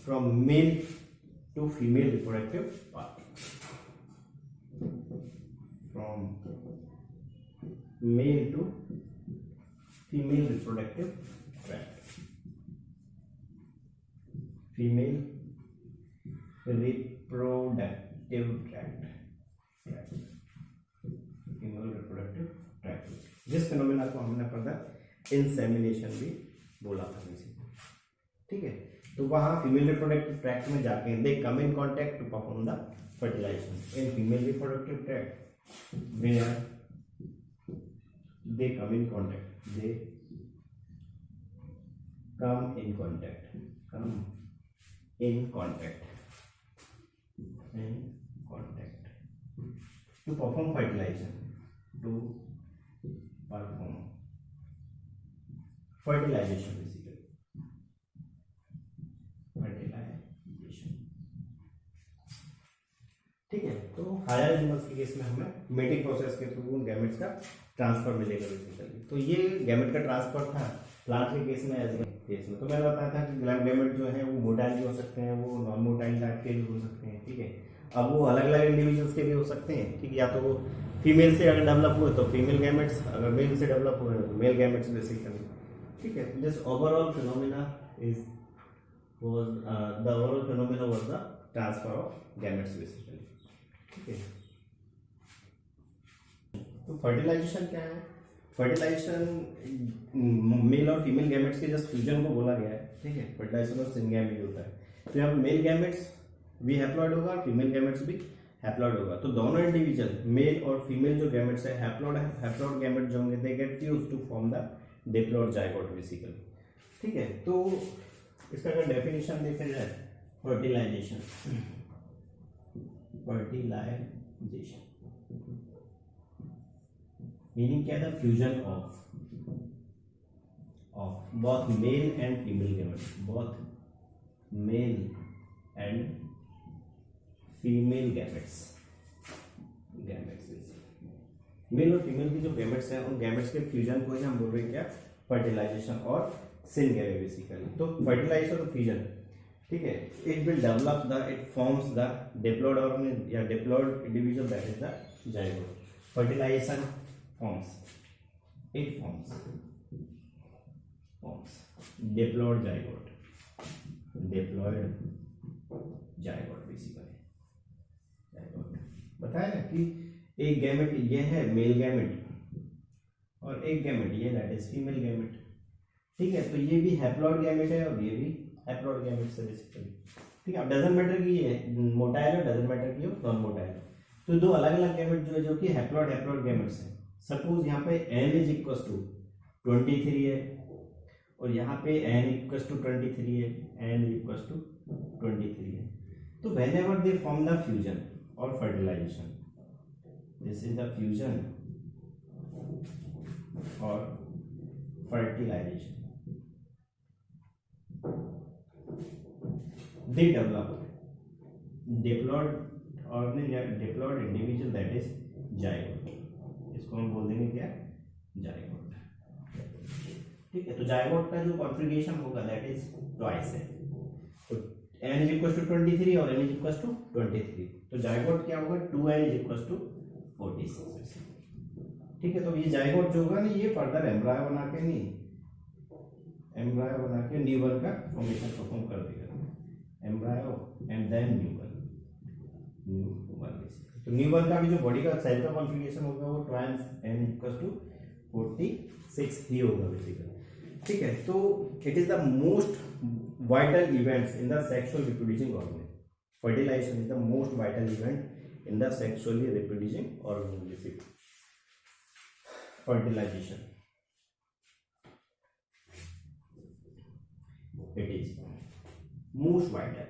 from male to female reproductive part, from male to female reproductive tract, female reproductive tract, female reproductive tract, जिस phenomena को हमने पढ़ा insemination भी बोला था इसी। ठीक है, तो वहाँ फीमेल रिप्रोडक्टिव ट्रैक्ट में जाके they come in contact to perform the fertilization. In female reproductive tract where they come in contact, they come in contact, come in contact, in contact to perform fertilization, to perform fertilization basically, fertilization. ठीक है, तो higher animals के case में हमें mating process के through gametes का transfer मिलेगा basically. तो ये गैमेट का ट्रांसफर था प्लांट के केस में, एज केस में तो मैंने बताया था कि गैमेट जो है वो मोटाइल भी हो सकते हैं, वो नॉन मोटाइल टाइप के भी हो सकते हैं। ठीक है, अब वो अलग अलग इंडिविजुअल्स के भी हो सकते हैं। ठीक है, या तो वो फीमेल से अगर डेवलप हुए तो फीमेल गैमेट्स, अगर मेल से डेवलप हुए तो मेल गैमेट्स बेसिकली। ठीक है, this overall phenomena is was the overall phenomena was the transfer of gametes basically। ठीक है, तो फर्टिलाइजेशन क्या है? फर्टिलाइजेशन मेल और फीमेल गैमेट्स के जस्ट फ्यूजन को बोला गया है। ठीक है, फर्टिलाइजेशन और सिंगैमी होता है। तो यहाँ पे मेल गैमेट्स भी हैप्लॉइड होगा और फीमेल गैमेट्स भी हैप्लॉइड होगा। तो दोनों इंडिविजुअल मेल और फीमेल जो गैमेट्स है हैप्लॉइड गैमेट जो होंगे they get fuse to form the diploid zygote basically. ठीक है, तो इसका अगर डेफिनेशन देखा जाए, फर्टिलाइजेशन, फर्टिलाइजेशन मीनिंग क्या है? Fusion of both male and female gametes, both male and female gametes, male और फीमेल की जो गैमेट्स हैं उन गैमेट्स के फ्यूजन को ही हम बोल रहे हैं क्या? फर्टिलाइजेशन और सिंगैमी बेसिकली। तो फर्टिलाइजेशन और फ्यूजन, ठीक है, it will develop the, it forms the diploid organism या diploid individual that is the zygote. Fertilization forms, it forms diploid zygote, diploid zygote basically. Zygote बताया ना कि एक गैमेट ये है मेल गैमेट और एक गैमेट ये दैट इज फीमेल गैमेट। ठीक है, तो ये भी हैप्लॉइड गैमेट है और ये भी हैप्लॉइड गैमेट से बेसिकली। ठीक है, अब डजंट मैटर कि ये मोटाइल है, डजंट मैटर कि नॉन मोटाइल है। तो दो अलग अलग गैमेट जो है जो कि हैप्लॉइड गैमेट्स हैं। सपोज यहाँ पे n इज इक्वल टू 23 है और यहाँ पे n इक्वल्स टू 23 है, n इक्वल्स टू 23 है। तो whenever they form the fusion और fertilization, this is the fusion और fertilization, they develop diploid diploid individual that is zygote, इसको हम बोल देंगे क्या, जायगोट। ठीक है, तो जायगोट का जो कॉन्फ़िगरेशन होगा दैट इज ट्वाइस है, तो n इज इक्वल टू 23 और n इज इक्वल टू 23, तो जायगोट क्या होगा 2n इज इक्वल टू 46। ठीक है, तो ये जायगोट जो होगा ना ये फर्दर एम्ब्रायो बना के न्यूबॉर्न का फॉर्मेशन परफॉर्म कर देगा, एम्ब्रायो एंड देन न्यूबॉर्न। तो न्यूबॉर्न का भी जो बॉडी का सेल का कॉन्फ़िगरेशन होगा वो ट्रांस n इक्वल टू 46 ही होगा बेसिकली। ठीक है, तो it is the most vital events in the sexual reproducing organ. Fertilization is the most vital event in the sexually reproducing organ. Fertilization it is most vital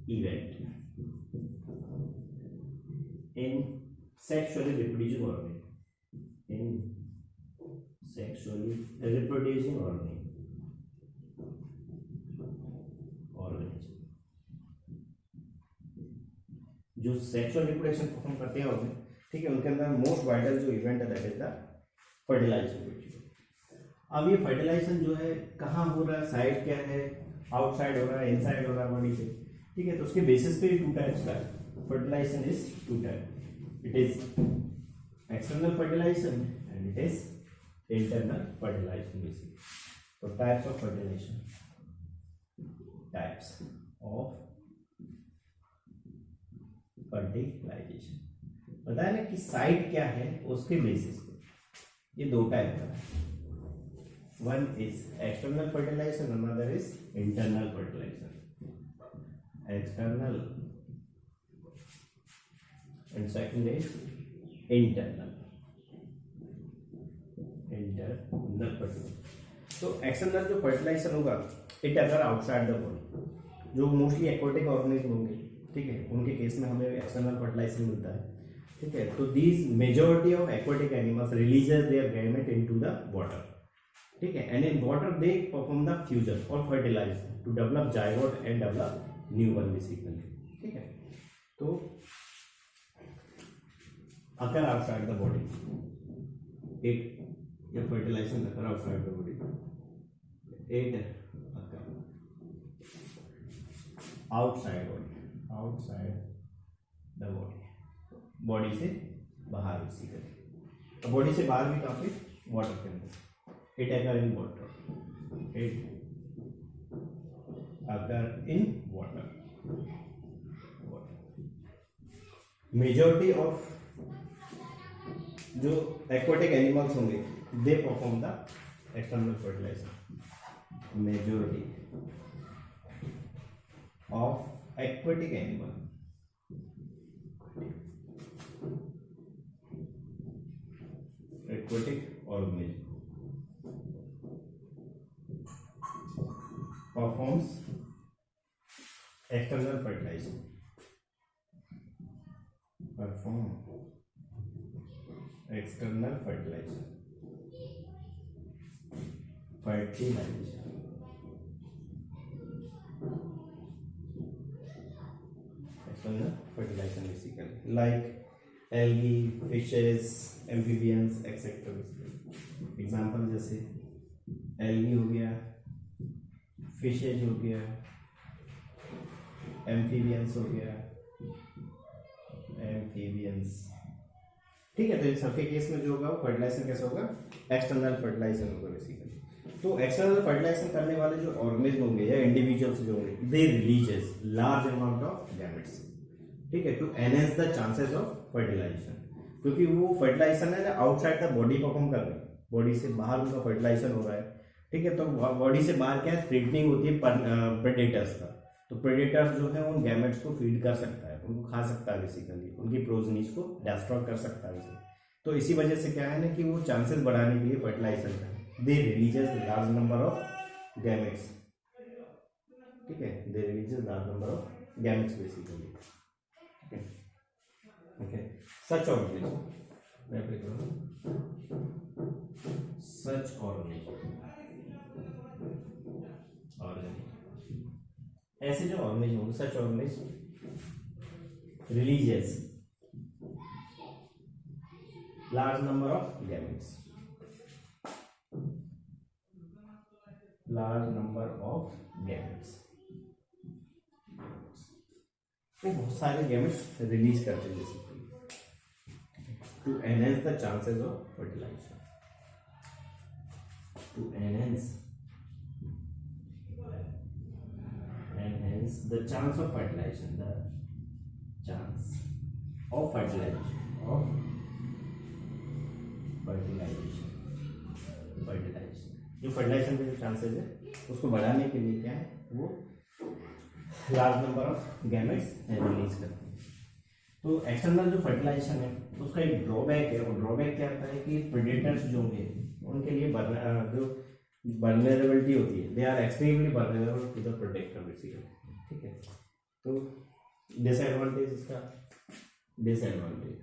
event in sexually reproducing organism जो sexual reproduction perform करते हैं organ. ठीक है, उनके अंदर most vital जो event है that is the fertilisation. अब ये फर्टिलाइजेशन जो है कहाँ हो रहा है, साइड क्या है, आउटसाइड हो रहा है, इनसाइड हो रहा है बॉडी से। ठीक है, तो उसके बेसिस पे टू टाइप्स का fertilization is two type, it is external fertilization and it is internal fertilization basically. तो types of fertilization, types of fertilization बताया ना कि साइड क्या है उसके बेसिस पे ये दो टाइप का है। One is external fertilization, another is internal fertilization. External and second is internal fertilization. तो external जो fertilization होगा it occur outside the body, जो मोस्टली एक्वाटिक ऑर्गेनिज्म होंगे। ठीक है, उनके केस में हमें एक्सटर्नल फर्टिलाइजेशन मिलता है। ठीक है, तो these majority of aquatic animals releases their gamete into the water. ठीक है, and in water they perform the fusion और fertilization to develop zygote and develop newborn basically. ठीक है, तो occur outside the body, it या fertilization occur outside the body, it occur outside the body से बाहर basically. Body से बाहर भी काफी वाटर के अंदर, it occur in water, majority of जो aquatic animals होंगे they perform the external fertilization, majority of aquatic animal organism performs external fertilization, external fertilization basically like algae, fishes, amphibians etc. Example जैसे algae हो गया, fishes हो गया, amphibians हो गया, amphibians. ठीक है, तो इन सबके केस में जो होगा वो फर्टिलाइजेशन कैसा होगा, एक्सटर्नल फर्टिलाइजेशन होगा बेसिकली। तो एक्सटर्नल फर्टिलाइजेशन करने वाले जो ऑर्गेनिज्म होंगे या इंडिविजुअल्स जो होंगे they releases large amount of gametes. ठीक है, to enhance the chances of fertilization, क्योंकि वो फर्टिलाइजेशन है ना आउटसाइड द बॉडी परफॉर्म कर रहे हैं, बॉडी से बाहर उनका फर्टिलाइजेशन हो रहा है। ठीक है, तो बॉडी से बाहर क्या है, थ्रेटनिंग होती है प्रेडेटर्स का। तो प्रेडेटर्स जो है उन गैमेट्स को फीड कर सकता है, उनको खा सकता है बेसिकली, उनकी प्रोजनीज को डिस्ट्रॉय कर सकता है। तो इसी वजह से क्या है ना कि वो चांसेस बढ़ाने के लिए फर्टिलाइजर का they releases large number of gametes, ठीक है, they releases large number of gametes basically, ठीक है, ओके। सच ऑर्गेनिज्म मैं अप्लाई करूँ, सच ऑर्गेनिज्म ऐसे जो ऑर्गेनिज्म होंगे, such organism releases large number of gametes, large number of gametes, वो बहुत सारे गैमेट्स रिलीज करते हैं basically to enhance the chances of fertilization, to enhance the chance of fertilization, the chance of fertilization, of fertilization जो fertilization के जो chances है उसको बढ़ाने के लिए क्या है वो large number of gametes release करते हैं। तो एक्सटर्नल जो फर्टिलाइजेशन है उसका एक ड्रॉबैक है, और ड्रॉबैक क्या होता है कि प्रेडेटर्स जो होंगे उनके लिए जो वल्नरेबिलिटी होती है, they are extremely vulnerable to the protector basically, ठीक है। तो डिसएडवांटेज इसका, डिसएडवांटेज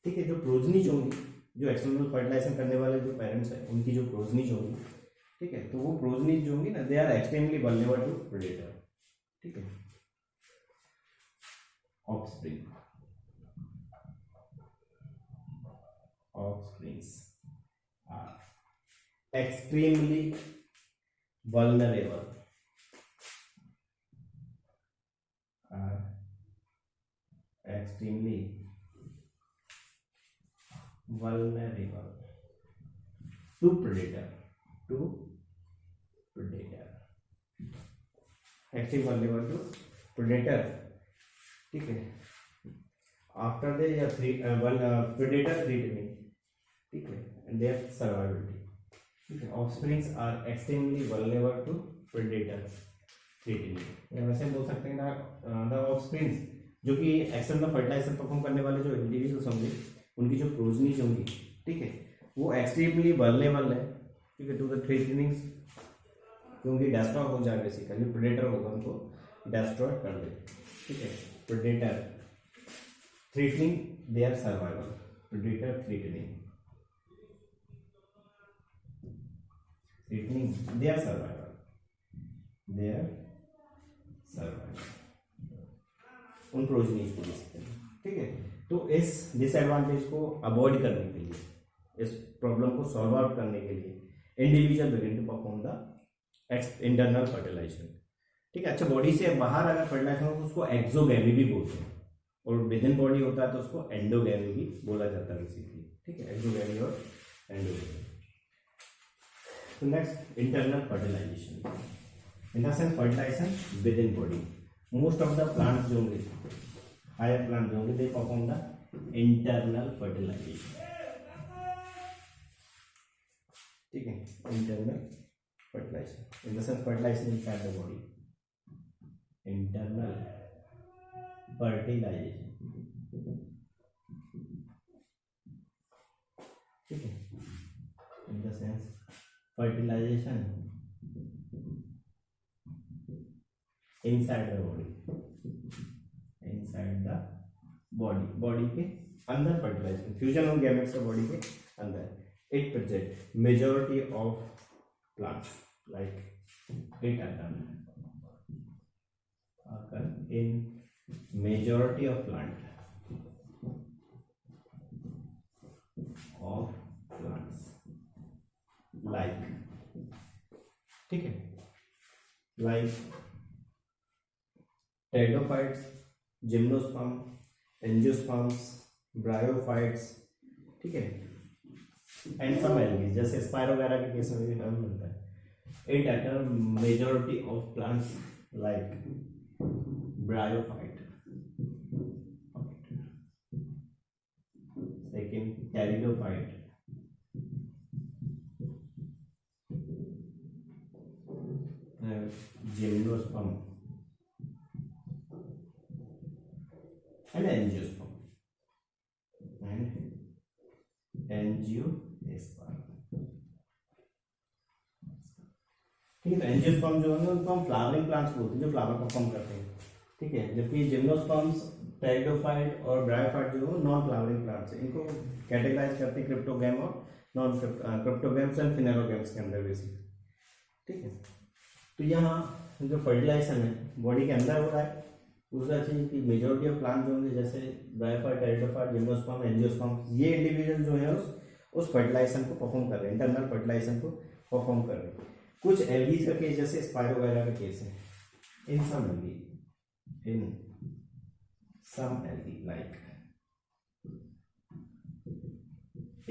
ठीक है, जो प्रोजनीज होंगी, जो एक्सटर्नल फर्टिलाइजेशन करने वाले जो पेरेंट्स हैं उनकी जो प्रोजनीज होंगी, ठीक है, तो वो प्रोजनीज जो होंगी ना they are extremely vulnerable to predator, ठीक है। Offsprings are extremely vulnerable, extremely vulnerable to predator, extremely vulnerable to predator, ठीक है। आफ्टर दे या predator threatening, ठीक है, and their survivability, ठीक है। Offsprings are extremely vulnerable to predator threatening, या वैसे बोल सकते हैं ना द ऑफस्प्रिंग्स जो कि एक्सटर्नल फर्टिलाइजेशन परफॉर्म करने वाले जो इंडिविजुअल्स होंगे उनकी जो प्रोजनीज होंगी, ठीक है, वो एक्सट्रीमली वल्नरेबल है, ठीक है, टू द थ्रेटनिंग्स, क्योंकि डिस्ट्रॉय हो जाए बेसिकली, प्रेडेटर होगा उनको डिस्ट्रॉय कर दे, ठीक है। Predator threatening their survival, predator threatening their survival, उन प्रोजनीज को देखते हैं, ठीक है। तो इस डिसएडवांटेज को अवॉइड करने के लिए, इस प्रॉब्लम को सॉल्व आउट करने के लिए individual begin to perform the internal fertilization, ठीक है। अच्छा, बॉडी से बाहर अगर फर्टिलाइजेशन हो तो उसको एक्सोगैमी भी बोलते हैं, और विद इन बॉडी होता है तो उसको एंडोगैमी भी बोला जाता है बेसिकली, ठीक है, एक्सोगैमी और एंडोगैमी। तो next internal fertilization, in the sense fertilization within body. Most of the plants जो होंगे, हायर प्लांट जो होंगे, they perform the internal fertilization, ठीक है, internal fertilization in the sense fertilization inside the body, internal fertilization, ठीक है, in the sense fertilization inside the body, body के अंदर फर्टिलाइजेशन, फ्यूजन ऑफ गैमेट्स का बॉडी के अंदर। It present majority of plants like it occur in majority of plants, like, ठीक है, like pteridophytes, gymnosperm, angiosperms, bryophytes, ठीक है, and some algae जैसे स्पाइरोगैरा के केस में भी नाम मिलता है। It occur majority of plants like bryophyte, second pteridophyte, gymnosperm, angiosperm. ठीक है, तो एंजियोस्पर्म जो है उनको हम फ्लावरिंग प्लांट्स बोलते हैं, जो फ्लावर परफॉर्म करते हैं। ठीक है, जबकि जिम्नोस्पर्म्स, टेरिडोफाइट और ब्रायोफाइट जो है नॉन फ्लावरिंग प्लांट्स है। इनको कैटेगराइज करते हैं क्रिप्टोगैम और नॉन क्रिप्टोगैम्स एंड फिनेरोगैम्स के अंदर बेसिक। ठीक है, तो यहाँ जो फर्टिलाइजेशन है बॉडी के अंदर हो रहा है। दूसरा चीज की मेजोरिटी ऑफ प्लांट जो होंगे जैसे ब्रायोफाइट, टेरिडोफाइट, जिम्नोस्पर्म, एंजियोस्पर्म, ये इंडिविजुअल जो है उस फर्टिलाइजेशन को परफॉर्म कर रहे हैं, इंटरनल फर्टिलाइजेशन को परफॉर्म कर रहे हैं। कुछ एल्गीज का केस जैसे स्पाइरो वगैरह का केस है, in some algae like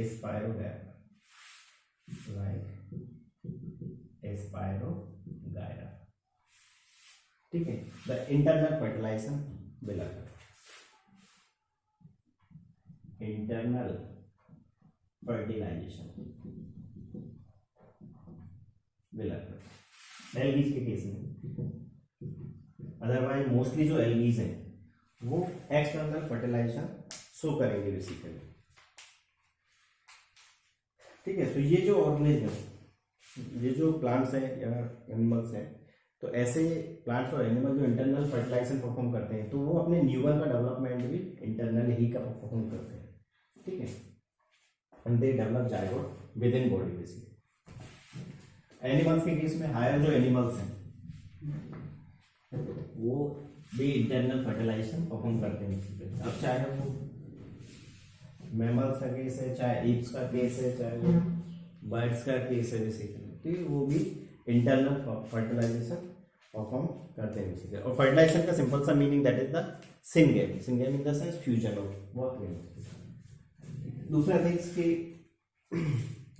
spirogyra, spirogyra. ठीक है, the internal fertilization will occur, internal fertilization will occur algaes के केस में। अदरवाइज मोस्टली जो एल्गीज हैं वो एक्सटर्नल फर्टिलाइजेशन शो करेंगे बेसिकली। ठीक है, तो ये जो ऑर्गेनिज्म है, ये जो प्लांट्स हैं या एनिमल्स हैं, तो ऐसे प्लांट्स और एनिमल जो इंटरनल फर्टिलाइजेशन परफॉर्म करते हैं तो वो अपने न्यूबॉर्न का डेवलपमेंट भी इंटरनल ही का परफॉर्म करते हैं। ठीक है, and they develop zygote with in body basically. Animals के केस में हायर जो एनिमल्स हैं वो भी इंटरनल फर्टिलाइजेशन परफॉर्म करते हैं। अब चाहे वो मैमल्स का केस है, चाहे एप्स का केस है, चाहे वो बर्ड्स का केस है बेसिकली, तो वो भी इंटरनल फर्टिलाइजेशन परफॉर्म करते हैं बेसिकली। और फर्टिलाइजेशन का सिंपल सा meaning that is the syngamy, syngamy in the sense fusion of बहुत गेम। दूसरा थिंग्स कि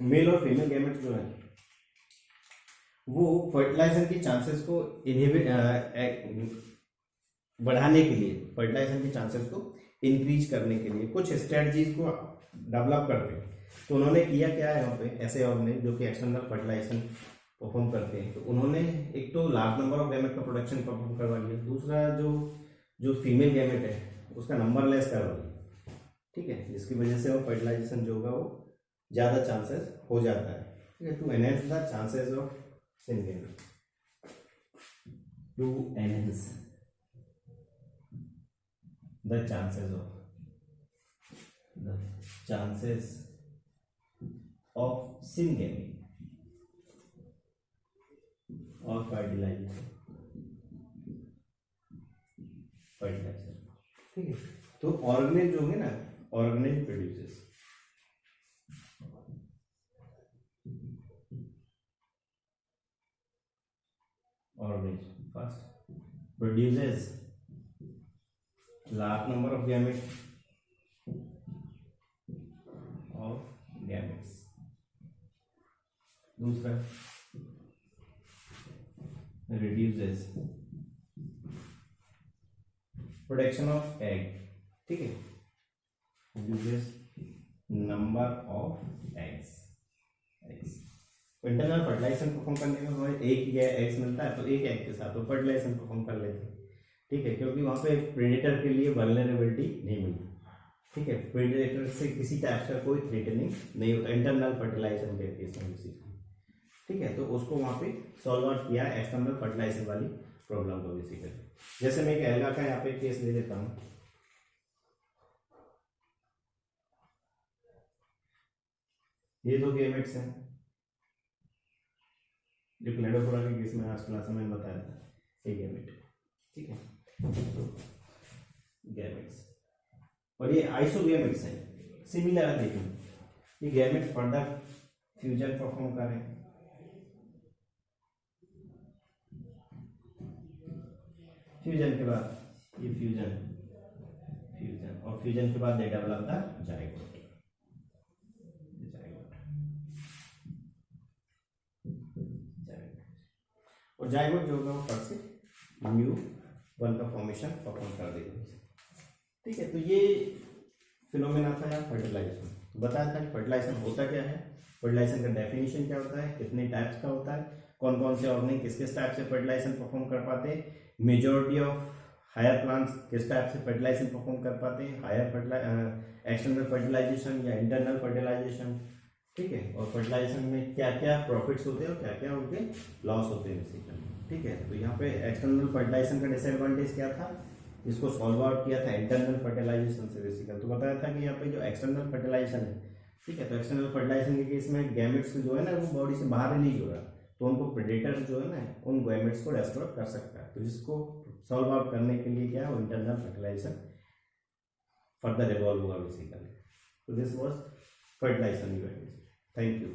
मेल और फीमेल गैमेट्स जो है वो फर्टिलाइजेशन की चांसेस को बढ़ाने के लिए, फर्टिलाइजेशन के चांसेस को इंक्रीज करने के लिए कुछ स्ट्रेटजीज को डेवलप करते हैं। तो उन्होंने किया क्या है यहाँ पे, ऐसे ऑर्गेनिज्म जो कि एक्सटर्नल फर्टिलाइजेशन परफॉर्म करते हैं, तो उन्होंने एक तो लार्ज नंबर ऑफ गैमेट का प्रोडक्शन परफॉर्म करवा लिया, दूसरा जो फीमेल गैमेट है उसका नंबर लेस करवा लिया। ठीक है, जिसकी वजह से वो फर्टिलाइजेशन जो होगा वो ज़्यादा चांसेस हो जाता है। ठीक है, to enhance the chances of syngamy, to enhance the chances of syngamy or fertilization। ठीक है, तो ऑर्गेनिज जो होंगे ना, organisms produces, organisms first produces large number of gametes दूसरा reduces production of egg। ठीक है, reduces number of eggs। Internal fertilization perform करने में हमें एक ही एग्स मिलता है, तो एक एग के साथ वो फर्टिलाइजेशन परफॉर्म कर लेते हैं। ठीक है, क्योंकि वहाँ पे प्रेडेटर के लिए वल्नरेबिलिटी नहीं मिलती। ठीक है, प्रेडेटर से किसी टाइप का कोई थ्रेटनिंग नहीं होता इंटरनल फर्टिलाइजेशन के केस में। ठीक है, तो उसको वहाँ पे सॉल्व आउट किया एक्सटर्नल फर्टिलाइजेशन वाली प्रॉब्लम को बेसिकली। जैसे मैं एक एल्गा का यहाँ पे केस ले लेता हूँ, ये दो गैमेट्स हैं जो क्लेडोफोरा के केस में आज क्लास में बताया था, एक गैमेट। ठीक है, गैमेट्स और ये आइसोगैमेट्स हैं, सिमिलर है। देखिए ये गैमेट फर्दर फ्यूजन परफॉर्म कर रहे हैं। फ्यूजन के बाद ये फ्यूजन और फ्यूजन के बाद दे डेवलप द जाइगोट। और जाइगोट जो होगा वो फर्स्ट से न्यू वन का फॉर्मेशन परफॉर्म कर देगा। ठीक है, तो ये फिनोमेना था यार फर्टिलाइजेशन। बताया था कि फर्टिलाइजेशन होता क्या है, फर्टिलाइजेशन का डेफिनेशन क्या होता है, कितने टाइप्स का होता है, कौन कौन से ऑर्गेनिज्म किस किस टाइप से फर्टिलाइजेशन परफॉर्म कर पाते हैं। मेजॉरिटी ऑफ हायर प्लांट्स किस टाइप से फर्टिलाइजेशन परफॉर्म कर पाते हैं, हायर एक्सटर्नल फर्टिलाइजेशन या इंटरनल फर्टिलाइजेशन, ठीक है, और फर्टिलाइजेशन में क्या क्या प्रॉफिट्स होते हैं और क्या क्या उनके लॉस होते हैं बेसिकली, ठीक है। तो यहाँ पे एक्सटर्नल फर्टिलाइजेशन का डिसएडवांटेज क्या था, इसको सॉल्व आउट किया था इंटरनल फर्टिलाइजेशन से बेसिकली। तो बताया था कि यहाँ पे जो एक्सटर्नल फर्टिलाइजेशन है, ठीक है, तो एक्सटर्नल फर्टिलाइजेशन के केस में गैमेट्स जो है ना वो बॉडी से बाहर रिलीज हो रहा है, तो उनको प्रेडेटर्स जो है ना उन गैमेट्स को डिस्ट्रॉय कर सकता है। तो जिसको सॉल्व आउट करने के लिए क्या है, वो इंटरनल फर्टिलाइजेशन फर्दर इवॉल्व हुआ बेसिकली। तो this was fertilization event. Thank you.